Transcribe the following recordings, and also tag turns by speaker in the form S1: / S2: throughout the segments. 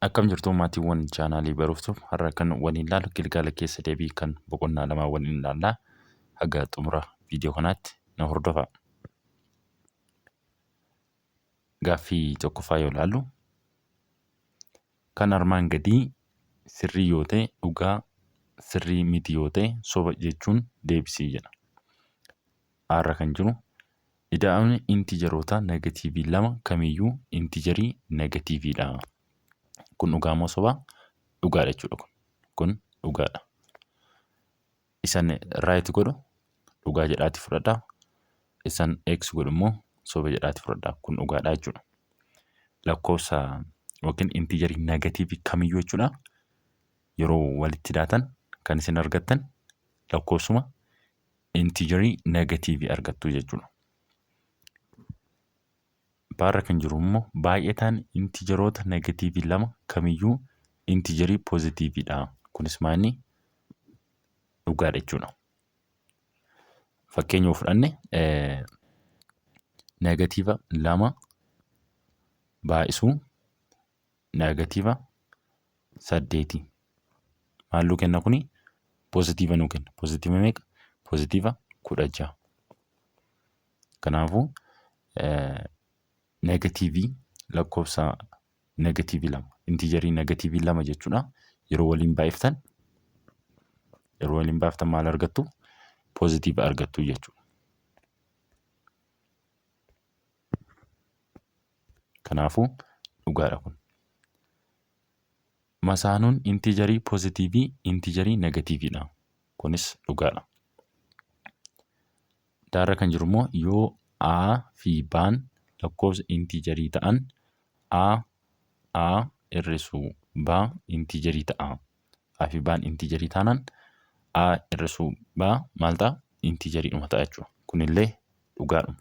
S1: Akkam jirtu maatiiwwan chaanaalii Baruuftuuf har'a kan waliin ilaallu Gilgaala keessa deebii kan boqonnaa lamaa waliin ilaallaa. Haga xumura viidiyoo kanaatti na hordofaa. Gaaffii tokkoffaa yoo ilaallu kan armaan gadii sirrii yoo ta'e dhugaa, sirrii miti yoo ta'e soba jechuun deebisii jedha. Har'a kan jiru ida'amni intiijaroota negatiivii lama kamiyyuu intiijarii negatiiviidha. Kun dhugaa moo sobaa? Dhugaadha jechuudha. Kun dhugaadha. Isan raayit godhu dhugaa jedhaati fudhadhaa. Isan x godhu immoo soba jedhaati fudhadhaa. Kun dhugaadha jechuudha. Lakkoofsa yookiin intiijarii negatiivii kamiyyuu jechuudha. Yeroo walitti daatan kan isin argattan lakkoofsuma intiijarii negatiivii argattu jechuudha. Baarra kan jiru immoo baay'ataan intiijaroota negatiivii lama kamiyyuu intiijarii poozitiiviidha. Kunis maali? Dhugaadha jechuudha. Fakkeenya yoo fudhanne negatiiva lama baay'isuu negatiiva 8 maal nuu kenna kuni? Poozitiiva nuu kenna. Poozitiiva meeqa? Poozitiiva 16. Kanaafuu negatiivii lakkoofsa negatiivii lama intiijarii negatiivii lama jechuudha. Yeroo waliin baay'iftan maal argattu? Poozitiiva argattu jechuudha. Kanaafuu dhugaadha kun. Masaanuun intiijarii poozitiivii intiijarii negatiiviidha. Kunis dhugaadha. Daarra kan jiru immoo yoo a fi baan lakkoofsa intiijarii ta'an a hir'isuu b intiijarii ta'a. A fi baan intiijarii taanaan a hir'isuu b maal ta'a? Intiijariidhuma ta'a jechuudha. Kunillee dhugaadhuma.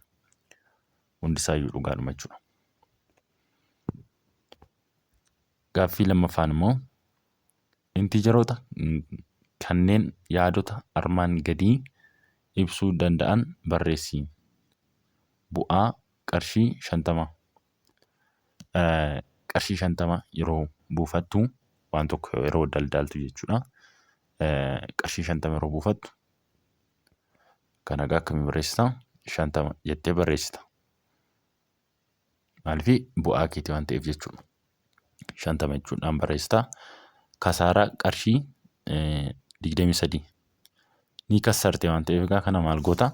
S1: Hundisaayyuu dhugaadhuma jechuudha. Gaaffii lammaffaan immoo intiijaroota kanneen yaadota armaan gadii ibsuu danda'an barreessi. Bu'aa qarshii 50. Qarshii 50 yeroo buufattu waan tokko yeroo daldaltu jechuudha. Qarshii 50 yeroo buufattu kan egaa akkamii barreessita? 50 jettee barreessita. Maaliif bu'aa keetii waan ta'eef jechuudha. 50 jechuudhaan barreessita. Kasaaraa qarshii 23 ni kassarte waan ta'eef egaa kana maal goota?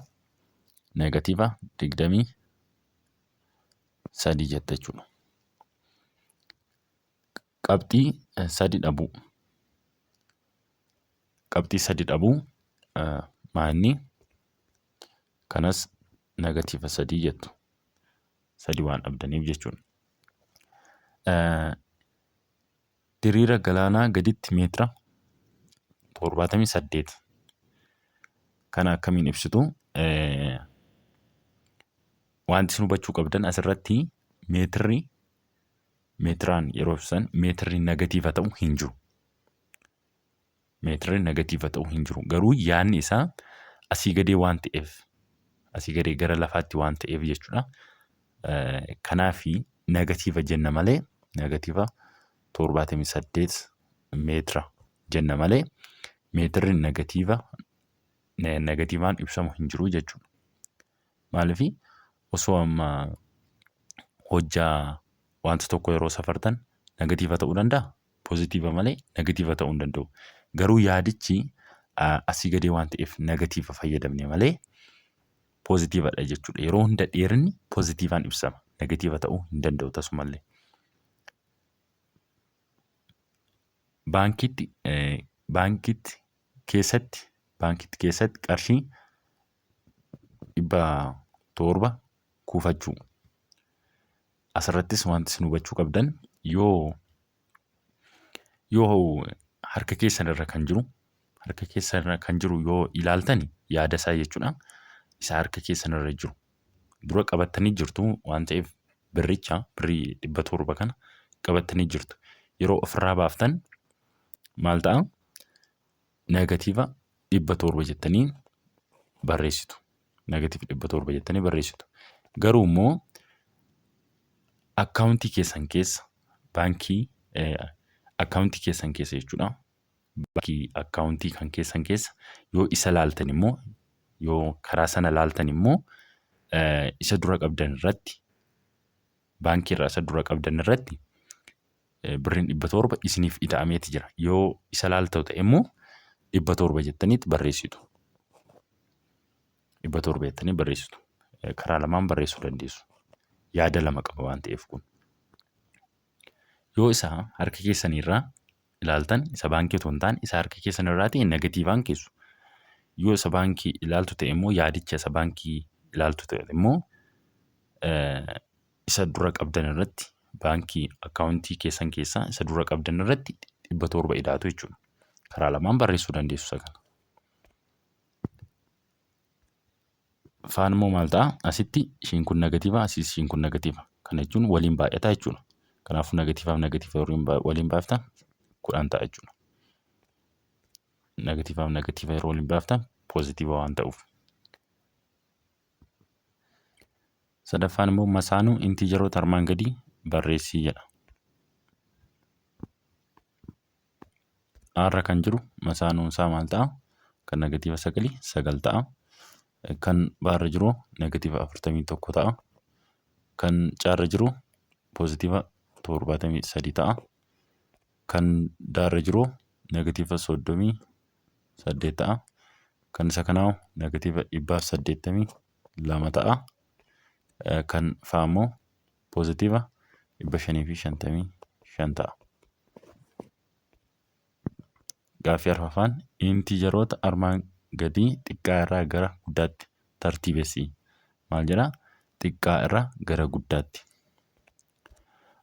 S1: Negatiiva 23 jette jechuudha. Qabxii 3 dhabuu. Qabxii 3 dhabuu maanni? Kanas negatiiva 3 jettu. 3 waan dhabdaniif jechuudha. Diriira galaanaa gaditti meetira 78. Kana akkamiin ibsitu? Wanti isin hubachuu qabdan asirratti meetiraan yeroo ibsan meetirri negatiiva ta'u hin jiru. Meetirri negatiiva ta'u hin jiru. Garuu yaadni isaa asii gadee waan ta'eef, asii gadee gara lafaatti waan ta'eef jechuudha. Kanaafi negatiiva jenna malee negatiiva 78 meetira jenna malee meetirri negatiivaan ibsamu hin jiru jechuudha. Maaliif osoo amma hojjaa wanta tokko yeroo safartan negatiiva ta'uu danda'a. Poozitiiva malee negatiiva ta'uu hin danda'u. Garuu yaadichi asii gadee waan ta'eef negatiiva fayyadamne malee poozitiivadha jechuudha. Yeroo hunda dheerinni poozitiivaan ibsama. Negatiiva ta'uu hin danda'u tasumallee. Baankitti keessatti qarshii 700 kuufachuu. Asirrattis wanti isin hubachuu qabdan yoo harka keessan irra kan jiru yoo ilaaltan yaada isaa jechuudha. Isa harka keessan irra jiru dura qabattanii jirtu waan ta'eef birrii 700 kana qabattanii jirtu. Yeroo ofirraa baaftan maal ta'a? Negatiiva 700 jettanii barreessitu. Negatiiva 700 jettanii barreessitu. Garuu immoo akkaawuntii keessan keessa baankii akkaawuntii keessan keessa jechuudha. Baankii akkaawuntii kan keessan keessa yoo isa laaltan immoo yoo karaa sana laaltan immoo isa dura qabdan irratti baankii irraa isa dura qabdan irratti birriin 700 isiniif ida'ameeti jira. Yoo isa laaltau ta'e immoo 700 jettaniitti barreessitu. 700 jettanii barreessitu. Karaa lamaan barreessuu dandeessu. Yaada lama qaba waan ta'eef kun. Yoo isa harka keessanirraa ilaaltan isa baankii otoo hin taane isa harka keessanirraa ta'e negatiivaan keessu. Yoo isa baankii ilaaltu ta'e immoo yaadicha isa baankii ilaaltu ta'e immoo isa dura qabdan irratti baankii akkaawuntii keessan keessaa isa dura qabdan irratti 700 ida'atu jechuudha. Karaa lamaan barreessuu dandeessu isa kana. Faan immoo maal ta'a? Asitti ishiin kun negatiiva, asiis ishiin kun negatiiva. Kana jechuun waliin baay'ata jechuudha. Kanaafuu negatiivaaf negatiiva waliin baaftan 10 ta'a jechuudha. Negatiivaaf negatiiva yeroo waliin baaftan poozitiiva waan ta'uuf. Sadaffaan immoo masaanuu intiijaroota armaan gadii barreessii jedha. Arra kan jiru masaanuun isaa maal ta'a? Kan negatiiva 9 ta'a. Kan baarra jiru negatiiva 41 ta'a. Kan caarra jiru poozitiiva 73 ta'a. Kan daarra jiru negatiiva 38 ta'a. Kan isa kanaa negatiiva 182 ta'a. Kan fa'ammoo poozitiiva 555 ta'a. Gaaffii arfaffaan intiijaroota armaan gadii xiqqaa irraa gara guddaatti tartiibessi. Maal jedhaa? Xiqqaa irraa gara guddaatti.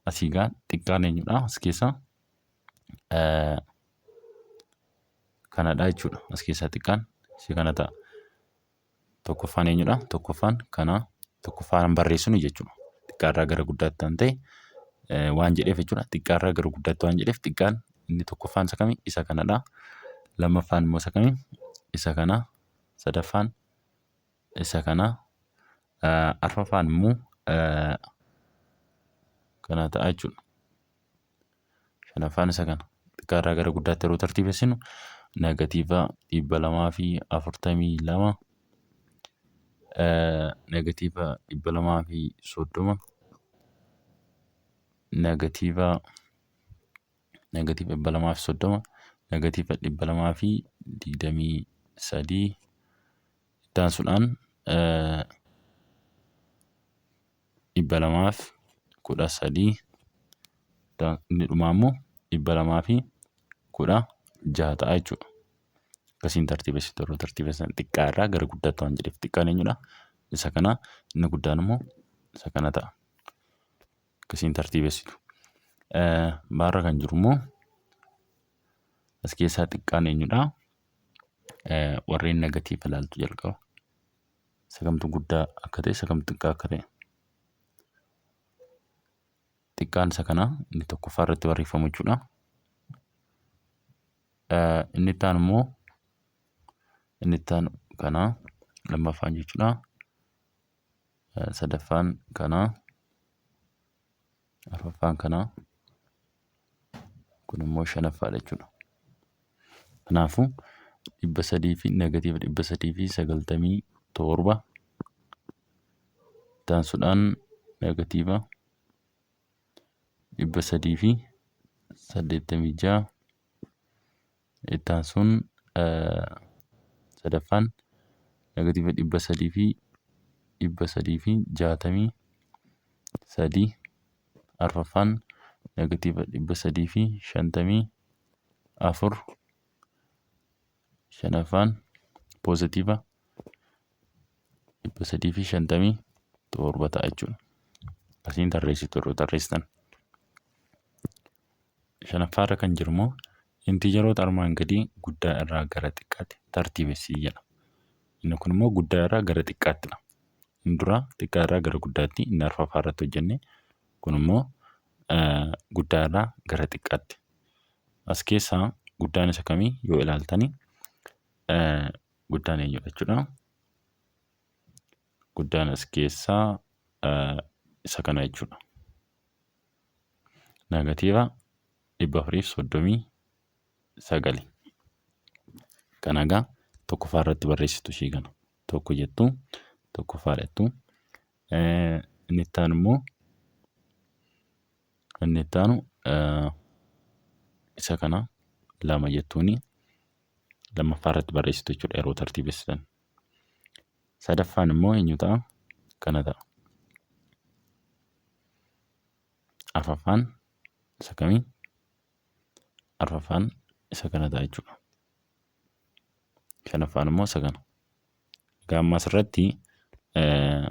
S1: Asii gaa xiqqaan eenyudha? As keessa kanadha jechuudha. As keessaa xiqqaan ishee kana ta'a. Tokkoffaan eenyudha? Tokkoffaan kana. Tokkoffaan barreessinu jechuudha. Xiqqaa irraa gara guddaatti kan ta'e waan jedheef jechuudha. Xiqqaa irraa gara guddaatti waan jedheef xiqqaan inni tokkoffaan isa kamii? Isa kanadha. Lammaffaan immoo isa kamii? Isa kana. Sadaffaan isa kana. Arfaffaan immoo kana ta'a jechuudha. Shanaffaan isa kana. Xiqqaa irraa gara guddaatti yeroo tartiibessinu negatiiva 242, negatiiva 230, negatiiva 230, negatiiva 223 taasisuudhaan 213 inni dhumaa immoo 216 ta'a jechuudha. Akkasiin tartiibessitu yeroo tartiibessan xiqqaa irraa gara guddaatti waan jedheef xiqqaan eenyudha? Isa kana. Inni guddaan immoo isa kana ta'a. Akkasiin tartiibessitu. Baarra kan jiru immoo as keessaa xiqqaan eenyudha? Warreen negatiiva ilaaltu jalqaba. Isa kamtu guddaa akka ta'e, isa kamtu xiqqaa akka ta'e. Xiqqaan isa kana inni tokkoffaa irratti barreeffamu jechuudha. Inni itti aanu immoo inni itti aanu kana lammaffaan jechuudha. Sadaffaan kana. Arfaffaan kana. Kun immoo shanaffaadha jechuudha. Kanaafuu 300 fi negatiiva 397 taasisuudhaan negatiiva 386 taasisuun sadaffaan negatiiva 363 arfaffaan negatiiva 354 shanaffaan poozitiiva 357 ta'a jechuudha. Asiin tarreessitu yeroo tarreessitan. Shanaffaarra kan jiru immoo intiijaroota armaan gadii guddaa irraa gara xiqqaatti tartiibessii jedha. Inni kun immoo guddaa irraa gara xiqqaattidha. Inni duraa xiqqaa irraa gara guddaatti, inni arfaffaa irratti hojjenne. Kun immoo guddaa irraa gara xiqqaatti. As keessaa guddaan isa kamii yoo ilaaltani guddaan eenyudha jechuudha. Guddaan as keessaa isa kana jechuudha. Negatiiva 439. Kana egaa tokkoffaa irratti barreessitu ishii kana. Tokko jettu, tokkoffaa jettu. Inni itti aanu immoo isa kana lama jettuuni lammaffaa irratti barreessitu jechuudha yeroo tartiibessitan. Sadaffaan immoo eenyu ta'a? Kana ta'a. Arfaffaan isa kamii? Arfaffaan isa kana ta'a jechuudha. Shanaffaan immoo isa kana. Egaa amma asirratti 1,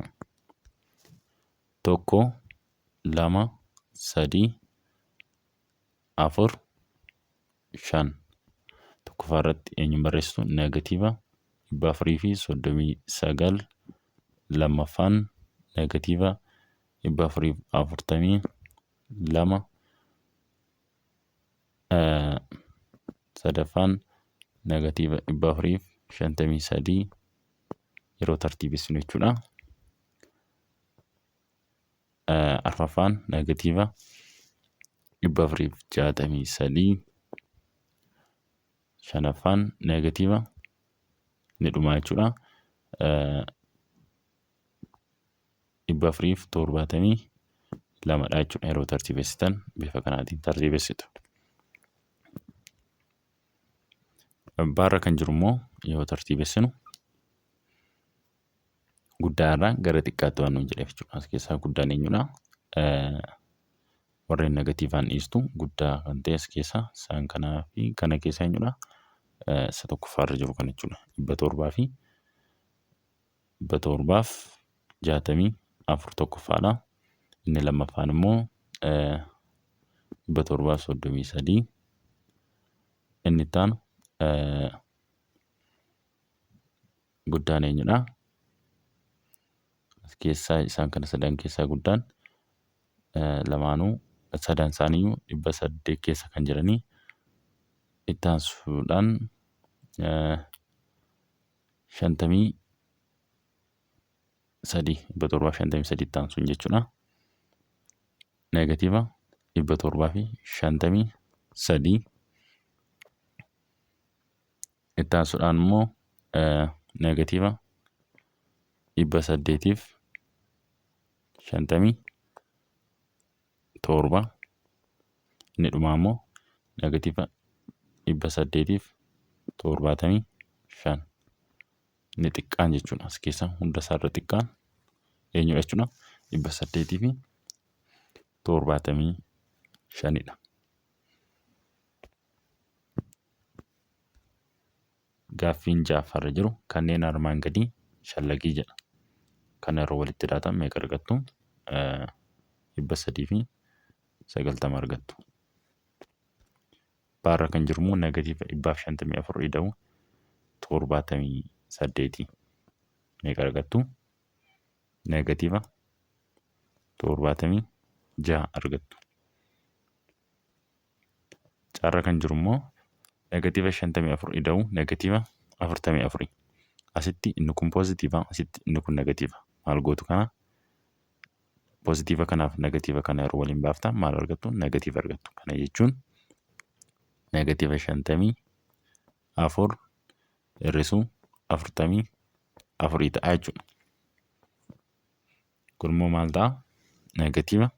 S1: 2, 3, 4, 5 tokkoffaa irratti eenyuun barreessitu? -439. Lammaffaan -442. Sadaffaan -453 yeroo tartiibessinu jechuudha. Arfaffaan -463. Shanaffaan ni dhumaa jechuudha. 472 dha jechuudha yeroo tartiibessitan bifa kanaatiin tartiibessitu. Baarra kan jiru immoo yoo tartiibessinu guddaa irraa gara xiqqaatti waan nuun jedheef jechuudha. As keessaa guddaan eenyudha? Warreen negatiivaan dhiistu guddaa kan ta'e as keessaa isaan kanaa fi kana keessa eenyudha? Isa tokkoffaa irra jiru kan jechuudha. 764 tokkoffaadha. Inni lammaffaan immoo 733. Inni itti aanu guddaan eenyudha? As keessaa isaan kana sadan keessaa guddaan lamaanuu sadan isaaniiyyuu 800 keessa kan jiranii. Itti aansuudhaan 53 753 itti aansuun jechuudha. Negatiiva 753. Itti aansuudhaan immoo negatiiva 857. Inni dhumaa immoo negatiiva 875. Inni xiqqaan jechuudha. As keessa hunda isaa irra xiqqaan eenyudha jechuudha? 875 dha. Gaaffiin ja'affaarra jiru kanneen armaan gadii shallagii jedha. Kana yeroo walitti hidhaatan meeqa argattu? 390 argattu. Baarra kan jiru immoo negatiiva 154 ida'u 78 meeqa argattu? Negatiiva 76 argattu. Caarra kan jiru immoo negatiiva 54 ida'u negatiiva 44. Asitti inni kun poozitiiva, asitti inni kun negatiiva. Maal gootu kana? Poozitiiva kanaaf negatiiva kana yeroo waliin baaftan maal argattu? Negatiiva argattu. Kana jechuun negatiiva 54 hir'isuu 44 ta'a jechuudha. Kun immoo maal ta'a? Negatiiva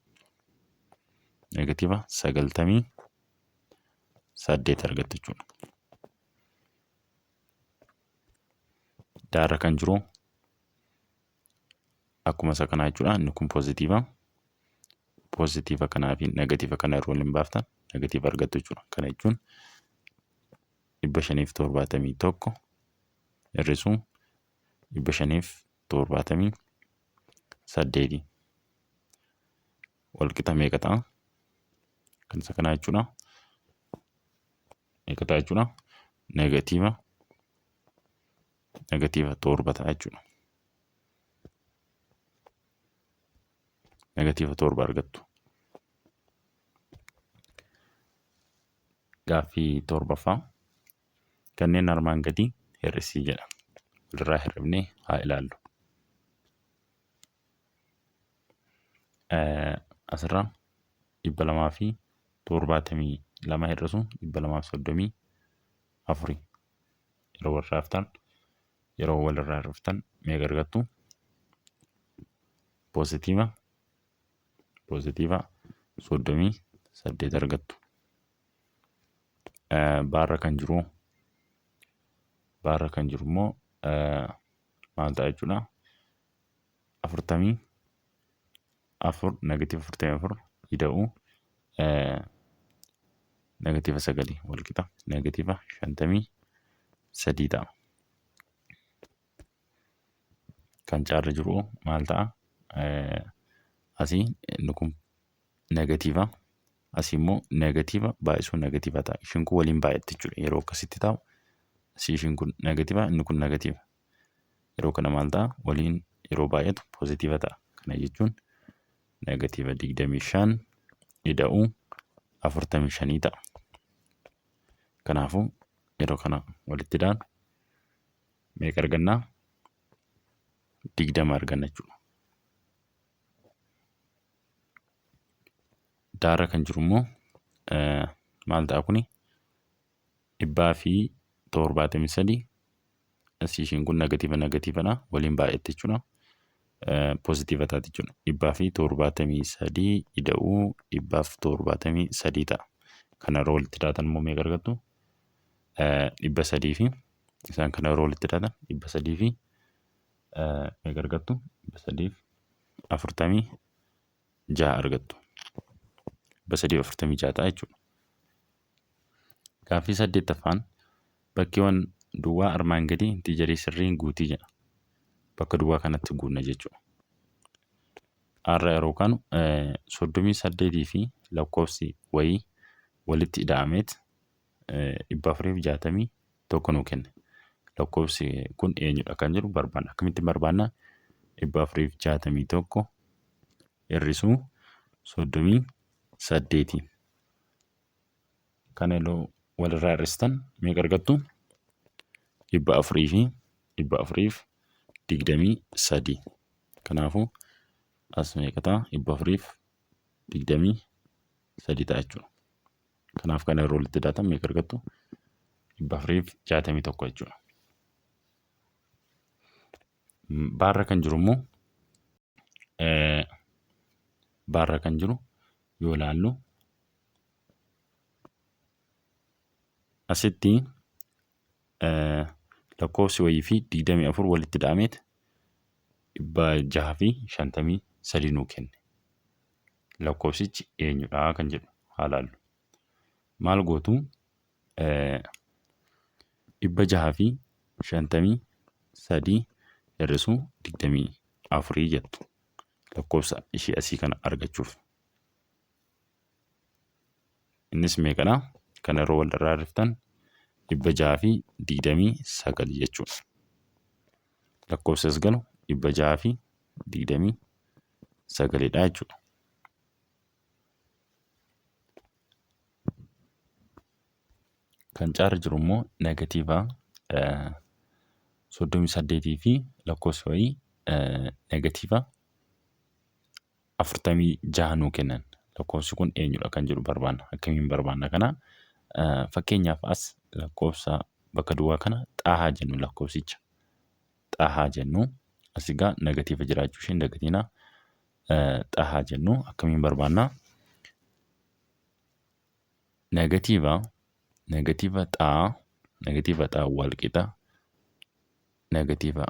S1: 98 argattu jechuudha. Daarra kan jiru akkuma isa kanaa jechuudha. Inni kun poozitiiva. Poozitiiva kanaa fi negatiiva kana yeroo waliin baaftan negatiiva argattu jechuudha. Kana jechuun 571 hir'isuu 578 wal qixa meeqa ta'a? Kan isa kanaa jechuudha. Meeqa ta'a jechuudha? Negatiiva 7 ta'a jechuudha. Negatiiva 7 argattu. Gaaffii torbaffaa kanneen armaan gadii hir'isii jedha. Walirraa hir'ifnee haa ilaallu. Asirraa 275 lama hir'isu 234 yeroo walirraa haftan yeroo walirraa hir'iftan meeqa argattu? Poozitiiva 38 argattu. Baarra kan jiru immoo maal ta'a jechuudha? 44 ida'uu -9 wal qixa -53 ta'a. Kan caarra jiru maal ta'a? Asii inni kun negatiiva, asii immoo negatiiva baay'isuu negatiiva ta'a. Ishiin kun waliin baay'atti jechuudha. Yeroo akkasitti taa'u asii ishiin kun negatiiva, inni kun negatiiva. Yeroo kana maal ta'a? Waliin yeroo baay'atu poozitiiva ta'a. Kana jechuun negatiiva 25 ida'uu 45 ta'a. Kanaafuu yeroo kana walitti daanu meeqa argannaa? 20 arganna jechuudha. Daara kan jiru immoo maal ta'a kuni? 173 asii ishiin kun negatiivadha. Waliin baay'atti jechuudha. Poozitiiva taati jechuudha. 173 ida'uu 173 ta'a. Kana yeroo walitti daatan immoo meeqa argattu? 300 fi isaan kana yeroo walitti daatan 300 fi meeqa argattu? 346 argattu. 346 ta'a jechuudha. Gaaffii 8ffaan bakkeewwan duwwaa armaan gadii intiijarii sirriin guutii jedha. Bakka duwwaa kanatti guunna jechuudha. Har'a yeroo kaanu 38 fi lakkoofsi wayii walitti ida'ameet 461 nuu kenne. Lakkoofsi kun eenyudha kan jedhu barbaanna. Akkamitti barbaanna? 461 hir'isuu 38. Kana yeroo walirraa hir'istan meeqa argattu? 423. Kanaafuu as meeqa ta'a? 423 ta'a jechuudha. Kanaaf kana yeroo walitti daatan meeqa argattu? 461 jechuudha. Baarra kan jiru immoo baarra kan jiru yoo ilaallu asitti lakkoofsi wayii fi 24 walitti ida'ameet 653 nuu kenne. Lakkoofsichi eenyudha kan jedhu haa ilaallu. Maal gootu? 653 hir'isuu 24 jettu. Lakkoofsa ishee asii kana argachuuf. Innis meeqadha? Kana yeroo walirraa hir'iftan 629 jechuudha. Lakkoofsi as galu 629dha jechuudha. Kan caarra jiru immoo negatiiva 38 fi lakkoofsi wayii negatiiva 46 nuu kennan. Lakkoofsi kun eenyudha kan jedhu barbaanna. Akkamiin barbaanna kana? Fakkeenyaaf as lakkoofsa bakka duwwaa kana xaahaa jennu lakkoofsicha. Xaahaa jennu as egaa negatiiva jiraachuu ishee dagatinaa. Xaahaa jennu akkamiin barbaanna? Negatiiva xaa wal qixa negatiiva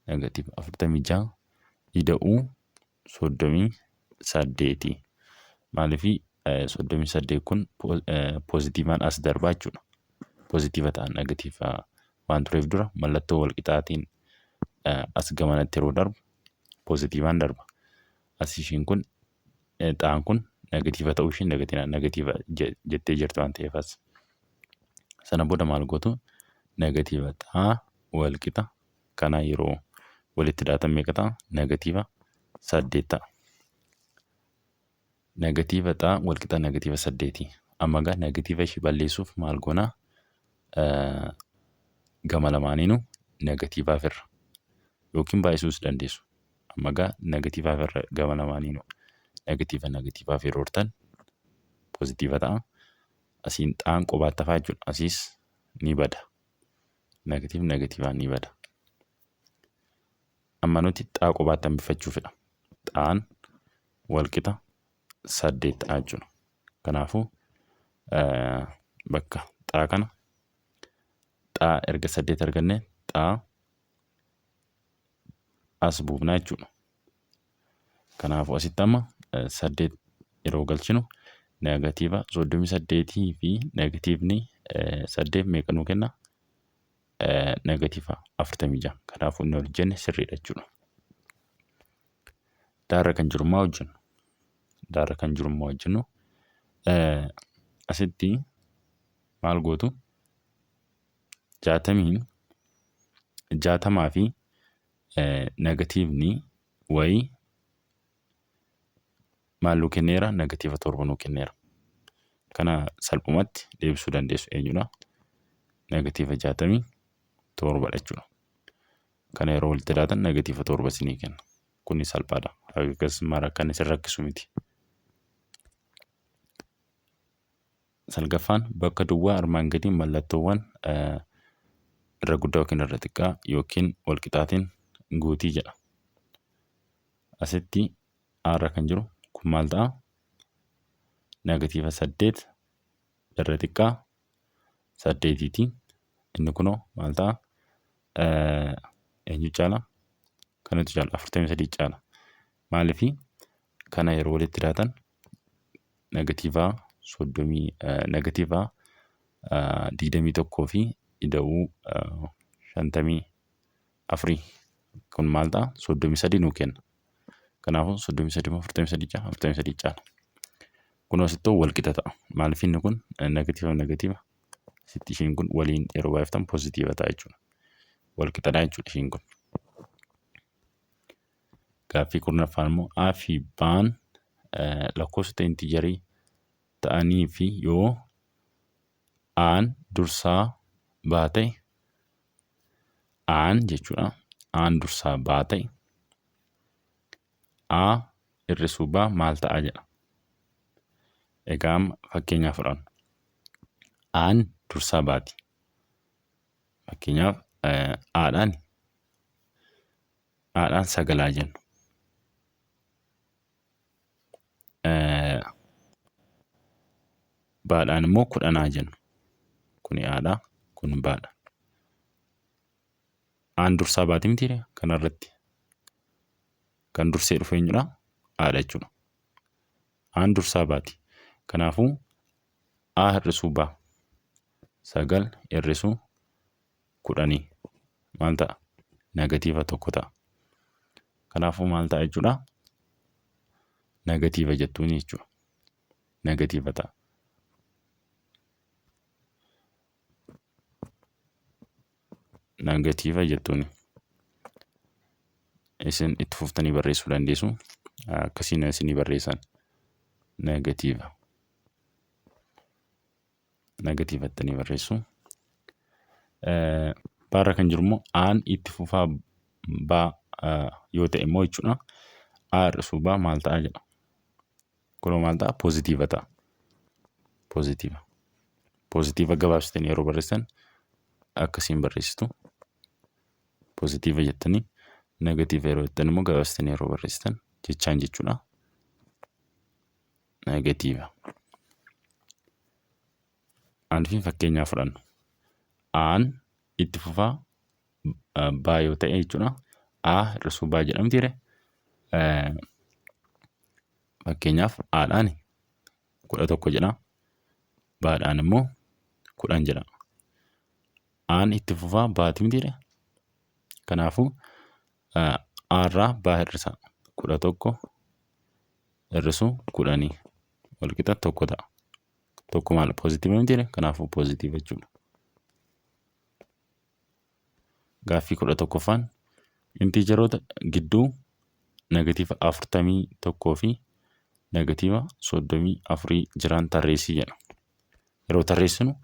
S1: 46 ida'uu 38. Maaliifii 38 kun poozitiivaan as darbaa jechuudha. Poozitiiva ta'a negatiiva waan tureef dura mallattoo wal qixaatiin as gamanatti yeroo darbu poozitiivaan darba. As ishiin kun xaan kun negatiiva ta'uu isheen negatiiva jettee jirti waan ta'eef as. Sana booda maal gootu? Negatiiva xaa wal qixa kana yeroo walitti daatan meeqa ta'a? Negatiiva 8 ta'a. Negatiiva xaa wal qixa negatiiva 8. Amma egaa negatiiva ishee balleessuuf maal goonaa? Gama lamaaniinuu negatiivaaf irra yookiin baay'isuus dandeessu. Amma egaa negatiivaaf irra gama lamaaniinuu negatiivaaf yeroo hirtan pozitiiva ta'a. Asiin xaan qobaatti hafaa jechuudha. Asiis ni bada. Negatiivaan ni bada. Amma nuti xaa qobaatti hambifachuufidha. Xaan walqixa 8 ta'a jechuudha. Kanaafuu bakka xaa kana xaa erga 8 arganne xaa as buufnaa jechuudha. Kanaafuu asitti amma 8 yeroo galchinu negatiiva 38 fi negatiivni 8 meeqa nuu kenna? Negatiiva 46. Kanaafuu inni waliin jenne sirriidha jechuudha. Daarra kan jiru maa hojjennu? Daarra kan jiru maa hojjennu? Asitti maal gootu? 60 fi negatiivni wayii maal nuu kenneera? Negatiiva 7 nuu kenneera. Kana salphumatti deebisuu dandeessu eenyudha? Negatiiva 67 jechuudha. Kana yeroo walitti daatan negatiiva 7 isinii kenna. Kuni salphaadha. Akkasumas kan isin rakkisu miti. Salgaffaan bakka duwwaa armaan gadii mallattoowwan irra guddaa yookiin irra xiqqaa yookiin walqixaatiin guutii jedha. Asitti aarra kan jiru kun maal ta'a? Negatiiva 8 irra xiqqaa 8ti. Inni kunoo maal ta'a? Eenyu caala? Kanatu caala 43 caala. Maaliif kana yeroo walitti daatan negatiiva 21 fi ida'uu 54 kun maal ta'a? 33 nuu kenna. Kanaafuu 33 caala. Kun asitti walqixa ta'a. Maaliif inni kun negatiiva asitti ishiin kun waliin yeroo baay'iftan pozitiiva ta'a jechuudha. Walqixadha jechuudha ishiin kun. Gaaffii kurnaffaan immoo A fi B'n lakkoofsota intiijarii ta'anii fi yoo A'n dursaa baate A'n jechuudha. A'n dursaa baate A hir'isuu B maal ta'a jedha. Egaa fakkeenyaaf fudhannu. A'n dursaa baati. Fakkeenyaaf A'dhaan 9 jennu. B'dhaan immoo 10 jennu. Kuni A'dha, kun B'dha. A'n dursaa baati miti kanarratti. Kan dursee dhufu eenyudha? A'dha jechuudha. A'n dursaa baati. Kanaafuu A hir'isuu B 9 hir'isuu 10 maal ta'a? Negatiiva 1 ta'a. Kanaafuu maal ta'a jechuudha? Negatiiva jettuuni jechuudha. Negatiiva ta'a. Negatiiva jettuuni. Isin itti fuftanii barreessuu dandeessu. Akkasiin isinii barreessan. Negatiiva. Negatiiva ittanii barreessu. Baarra kan jiru immoo A'n itti fufaa B yoo ta'e immoo jechuudha. A hir'isuu B maal ta'a jedha. Kunoo maal ta'a? Pozitiiva ta'a. Pozitiiva. Pozitiiva gabaabsitanii yeroo barreessan akkasiin barreessitu. Pozitiiva jettanii negatiiva yeroo jettan immoo gabaabsitanii yeroo barreessitan jechaan jechuudha. Negatiiva. Anfiin fakkeenyaa fudhannu. A'n itti fufaa B yoo ta'e jechuudha. A hir'isuu B jedhamti. Fakkeenyaaf A'dhaan 11 jedha. B'dhaan immoo 10 jedha. A'n itti fufaa B'ti miti. Kanaafuu A'rraa B hir'isa 11 hir'isuu 10 walqixa 1 ta'a. 1 maal pozitiiva miti. Kanaafuu pozitiiva jechuudha. Gaaffii 11ffaan intiijaroota gidduu negatiiva 41 fi negatiiva 34 jiran tarreessii jedha. Yeroo tarreessinu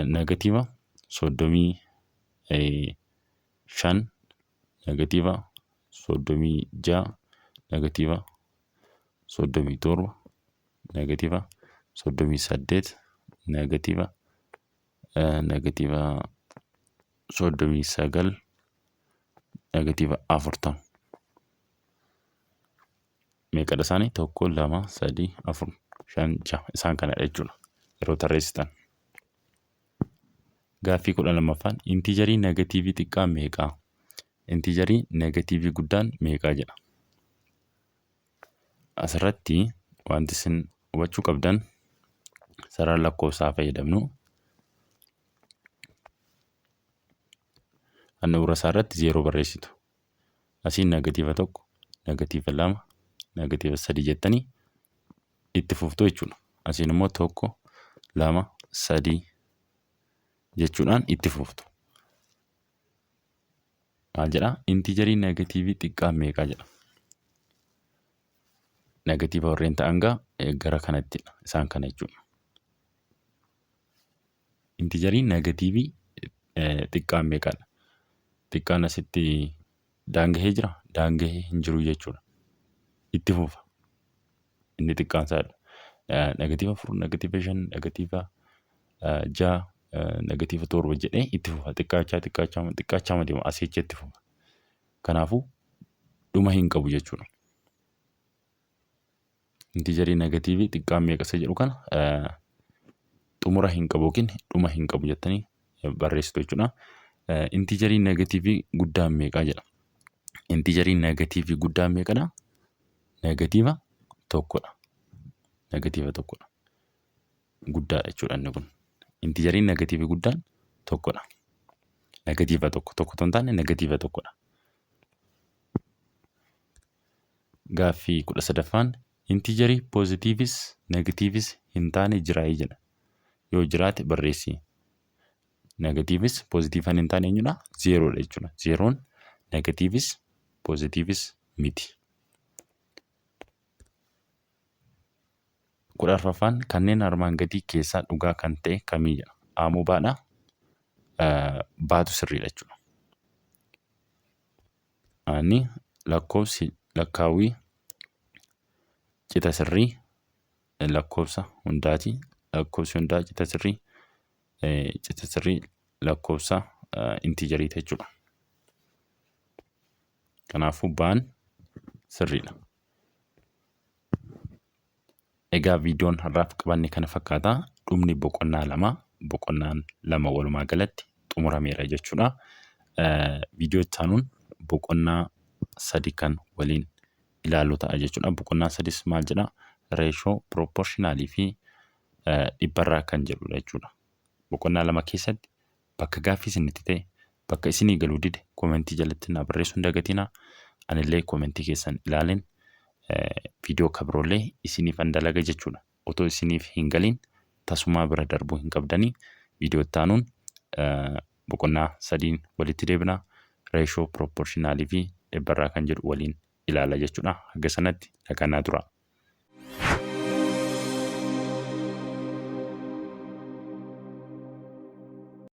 S1: negatiiva 35 negatiiva 36 negatiiva 37 negatiiva 38 negatiiva 39 negatiiva 40 meeqadha isaanii 1 2 3 4 5 6 isaan kanadha jechuudha yeroo tarreessitan. Gaaffii 12ffaan intiijarii negatiivii xiqqaan meeqaa? Intiijarii negatiivii guddaan meeqaa jedha. Asirratti wanti isin hubachuu qabdan sarara lakkoofsaa fayyadamnu. Handhuura isaa irratti 0 barreessitu. Asiin negatiiva 1, negatiiva 2, negatiiva 3 jettanii itti fuftu jechuudha. Asiin immoo 1, 2, 3 jechuudhaan itti fuftu. Maal jedhaa? Intiijarii negatiivii xiqqaan meeqaa jedha. Negatiiva warreen ta'an gara kanattidha. Isaan kana jechuudha. Intiijarii negatiivii xiqqaan meeqaadha? Xiqqaan asitti daangahee jira? Daangahee hin jiru jechuudha. Itti fufa. Inni xiqqaan isaadha. Negatiiva 4, negatiiva 5, negatiiva 6, negatiiva 7 jedhee itti fufa. Xiqqaachaa deema asii achi itti fufa. Kanaafuu dhuma hin qabu jechuudha. Intiijarii negatiivii xiqqaan meeqa isa jedhu kana xumura hin qabu yookiin dhuma hin qabu jettanii barreessitu jechuudha. Intiijarii negatiivii guddaan meeqaa jedha. Intiijarii negatiivii guddaan meeqadha? Negatiiva 1dha. Negatiiva 1dha. Guddaadha jechuudha inni kun. Intiijarii negatiivii guddaan 1dha. Negatiiva 1 tokko hin taane negatiiva 1dha. Gaaffii 13ffaan intiijarii poozitiivis negatiivis hin taane jiraayii jedha. Yoo jiraate barreessi. Negatiivis poozitiivaan hin taane eenyudha? 0dha jechuudha. 0n negatiivis poozitiivis miti. 14ffaan kanneen armaan gadii keessaa dhugaa kan ta'e kamii jedha. Aamoo baadhaa? Baatu sirriidha jechuudha. Ani lakkoofsi lakkaawwii cita sirrii lakkoofsa hundaati. Lakkoofsi hundaa cita sirrii lakkoofsa intiijariiti jechuudha. Kanaafuu baan sirriidha. Egaa viidiyoon har'aaf qabanne kana fakkaata. Dhumni boqonnaan lama walumaa galatti xumurameera jechuudha. Viidiyoo itti aanuun boqonnaa 3 kan waliin ilaallu ta'a jechuudha. Boqonnaa 3 maal jedha? Reeshoo pirooporshinaalii fi dhibbarraa kan jedhudha jechuudha. Boqonnaa 2 keessatti bakka gaaffii isinitti ta'e bakka isinii galuu dide koomentii jalatti naa barreessuu hin dagatinaa. Anillee koomentii keessan ilaaleen viidiyoo kabroollee isiniif dalaga jechuudha. Otoo isiniif hin galiin tasumaa bira darbuu hin qabdanii. Viidiyoo itti aanuun boqonnaa 3 walitti deebinaa. Reeshoo pirooporshinaalii fi dhibbarraa kan jedhu waliin ilaala jechuudha. Haga sanatti nagaan tura.